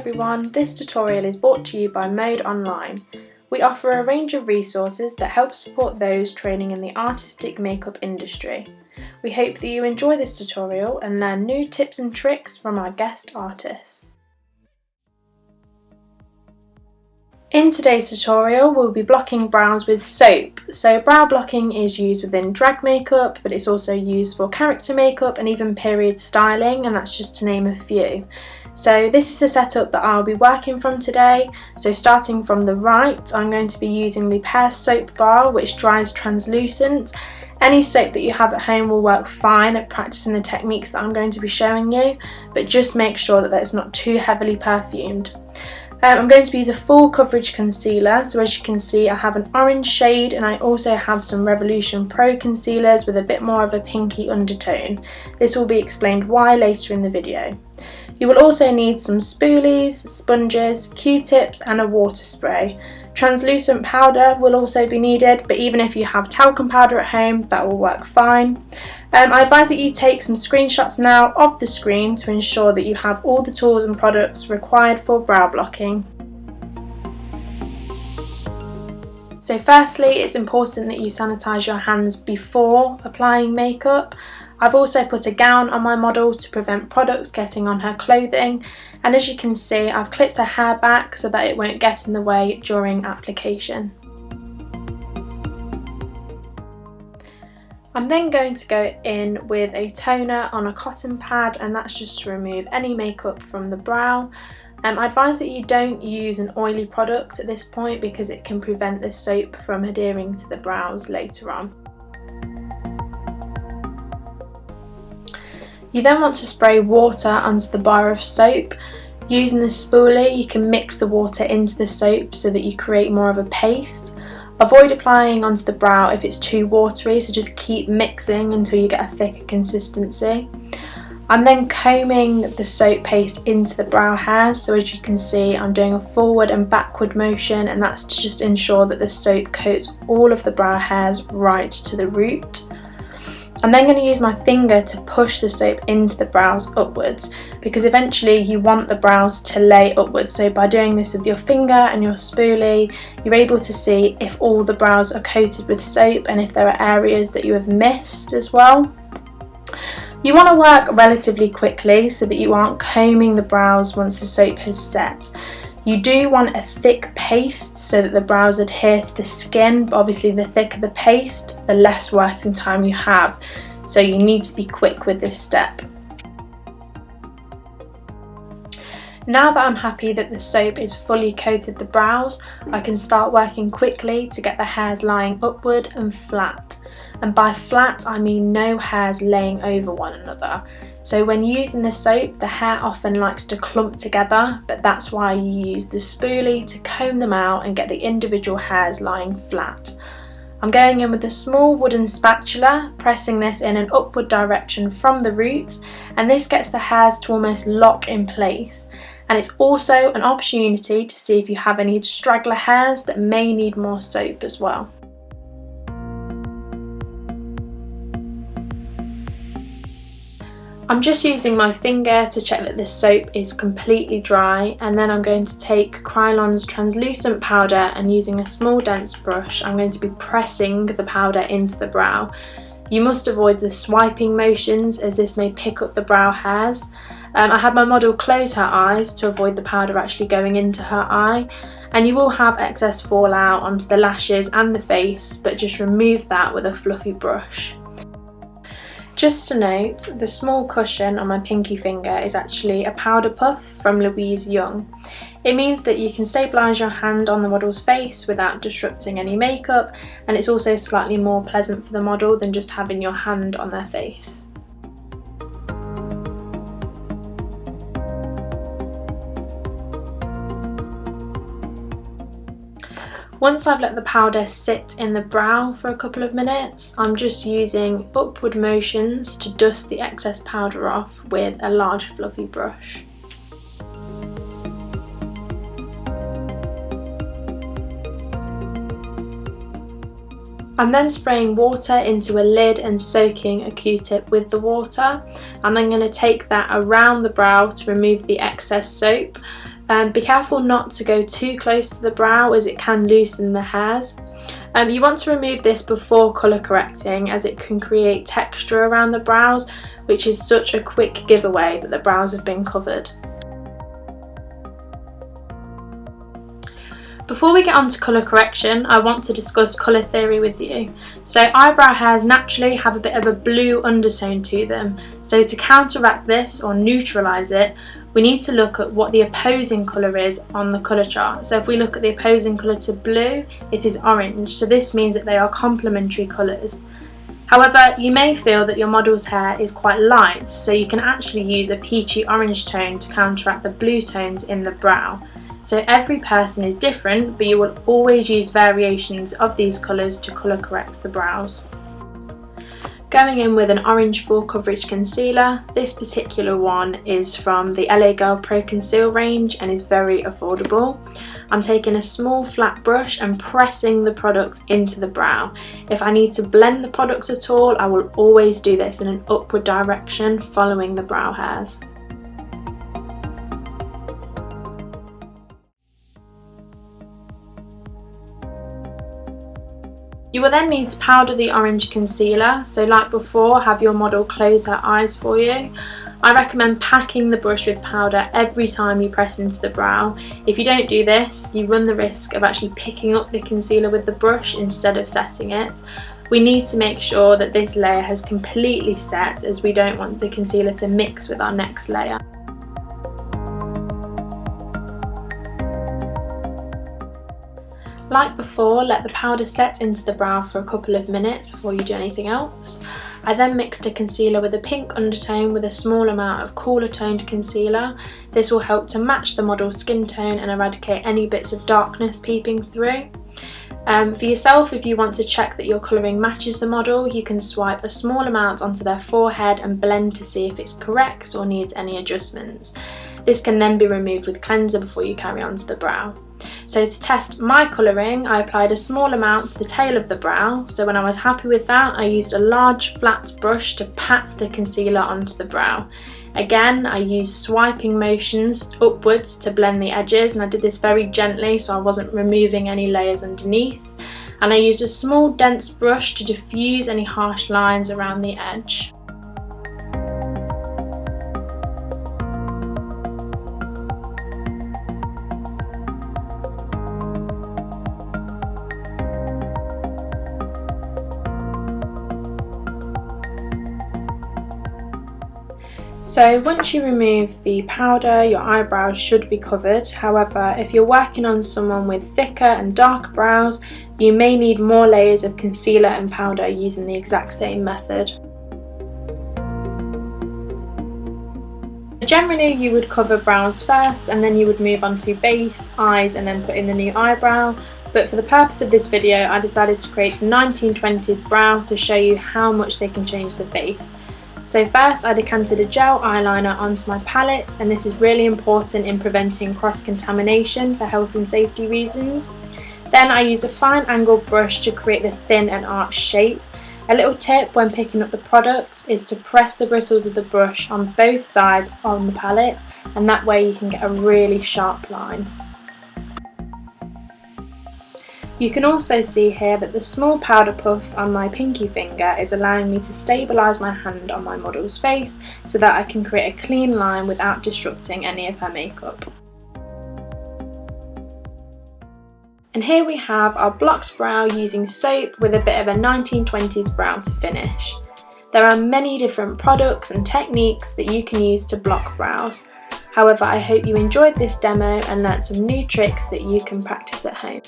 everyone, this tutorial is brought to you by Mode Online. We offer a range of resources that help support those training in the artistic makeup industry. We hope that you enjoy this tutorial and learn new tips and tricks from our guest artists. In today's tutorial, we'll be blocking brows with soap. So brow blocking is used within drag makeup, but it's also used for character makeup and even period styling, and that's just to name a few. So this is the setup that I'll be working from today. So starting from the right, I'm going to be using the Pear soap bar, which dries translucent. Any soap that you have at home will work fine at practicing the techniques that I'm going to be showing you, but just make sure that it's not too heavily perfumed. I'm going to be using a full coverage concealer, so as you can see I have an orange shade and I also have some Revolution Pro concealers with a bit more of a pinky undertone. This will be explained why later in the video. You will also need some spoolies, sponges, Q-tips and a water spray. Translucent powder will also be needed, but even if you have talcum powder at home, that will work fine. I advise that you take some screenshots now of the screen to ensure that you have all the tools and products required for brow blocking. So firstly, it's important that you sanitize your hands before applying makeup. I've also put a gown on my model to prevent products getting on her clothing, and as you can see I've clipped her hair back so that it won't get in the way during application. I'm then going to go in with a toner on a cotton pad, and that's just to remove any makeup from the brow. I advise that you don't use an oily product at this point because it can prevent the soap from adhering to the brows later on. You then want to spray water onto the bar of soap. Using a spoolie, you can mix the water into the soap so that you create more of a paste. Avoid applying onto the brow if it's too watery, so just keep mixing until you get a thicker consistency. I'm then combing the soap paste into the brow hairs, so as you can see I'm doing a forward and backward motion, and that's to just ensure that the soap coats all of the brow hairs right to the root. I'm then going to use my finger to push the soap into the brows upwards, because eventually you want the brows to lay upwards. So by doing this with your finger and your spoolie, you're able to see if all the brows are coated with soap and if there are areas that you have missed as well. You want to work relatively quickly so that you aren't combing the brows once the soap has set. You do want a thick paste so that the brows adhere to the skin, but obviously the thicker the paste, the less working time you have. So you need to be quick with this step. Now that I'm happy that the soap is fully coated the brows, I can start working quickly to get the hairs lying upward and flat. And by flat I mean no hairs laying over one another. So when using the soap, the hair often likes to clump together, but that's why you use the spoolie to comb them out and get the individual hairs lying flat. I'm going in with a small wooden spatula, pressing this in an upward direction from the root, and this gets the hairs to almost lock in place. And it's also an opportunity to see if you have any straggler hairs that may need more soap as well. I'm just using my finger to check that the soap is completely dry, and then I'm going to take Krylon's translucent powder, and using a small dense brush I'm going to be pressing the powder into the brow. You must avoid the swiping motions as this may pick up the brow hairs. I had my model close her eyes to avoid the powder actually going into her eye, and you will have excess fallout onto the lashes and the face, but just remove that with a fluffy brush. Just to note, the small cushion on my pinky finger is actually a powder puff from Louise Young. It means that you can stabilise your hand on the model's face without disrupting any makeup, and it's also slightly more pleasant for the model than just having your hand on their face. Once I've let the powder sit in the brow for a couple of minutes, I'm just using upward motions to dust the excess powder off with a large fluffy brush. I'm then spraying water into a lid and soaking a Q-tip with the water. I'm then going to take that around the brow to remove the excess soap. Be careful not to go too close to the brow as it can loosen the hairs. You want to remove this before colour correcting as it can create texture around the brows, which is such a quick giveaway that the brows have been covered. Before we get on to colour correction, I want to discuss colour theory with you. So eyebrow hairs naturally have a bit of a blue undertone to them, so to counteract this or neutralise it, we need to look at what the opposing colour is on the colour chart. So if we look at the opposing colour to blue, it is orange, so this means that they are complementary colours. However, you may feel that your model's hair is quite light, so you can actually use a peachy orange tone to counteract the blue tones in the brow. So every person is different, but you will always use variations of these colours to colour correct the brows. Going in with an orange full coverage concealer, this particular one is from the LA Girl Pro Conceal range and is very affordable. I'm taking a small flat brush and pressing the product into the brow. If I need to blend the product at all, I will always do this in an upward direction following the brow hairs. You will then need to powder the orange concealer, so like before, have your model close her eyes for you. I recommend packing the brush with powder every time you press into the brow. If you don't do this, you run the risk of actually picking up the concealer with the brush instead of setting it. We need to make sure that this layer has completely set, as we don't want the concealer to mix with our next layer. Like before, let the powder set into the brow for a couple of minutes before you do anything else. I then mixed a concealer with a pink undertone with a small amount of cooler toned concealer. This will help to match the model's skin tone and eradicate any bits of darkness peeping through. For yourself, if you want to check that your colouring matches the model, you can swipe a small amount onto their forehead and blend to see if it's correct or needs any adjustments. This can then be removed with cleanser before you carry on to the brow. So to test my colouring, I applied a small amount to the tail of the brow. So when I was happy with that, I used a large flat brush to pat the concealer onto the brow. Again, I used swiping motions upwards to blend the edges, and I did this very gently so I wasn't removing any layers underneath. And I used a small dense brush to diffuse any harsh lines around the edge. So once you remove the powder, your eyebrows should be covered. However, if you're working on someone with thicker and darker brows, you may need more layers of concealer and powder using the exact same method. Generally, you would cover brows first and then you would move on to base, eyes, and then put in the new eyebrow. But for the purpose of this video, I decided to create the 1920s brow to show you how much they can change the face. So first I decanted a gel eyeliner onto my palette, and this is really important in preventing cross-contamination for health and safety reasons. Then I used a fine angled brush to create the thin and arched shape. A little tip when picking up the product is to press the bristles of the brush on both sides on the palette, and that way you can get a really sharp line. You can also see here that the small powder puff on my pinky finger is allowing me to stabilise my hand on my model's face so that I can create a clean line without disrupting any of her makeup. And here we have our blocked brow using soap with a bit of a 1920s brow to finish. There are many different products and techniques that you can use to block brows. However, I hope you enjoyed this demo and learnt some new tricks that you can practice at home.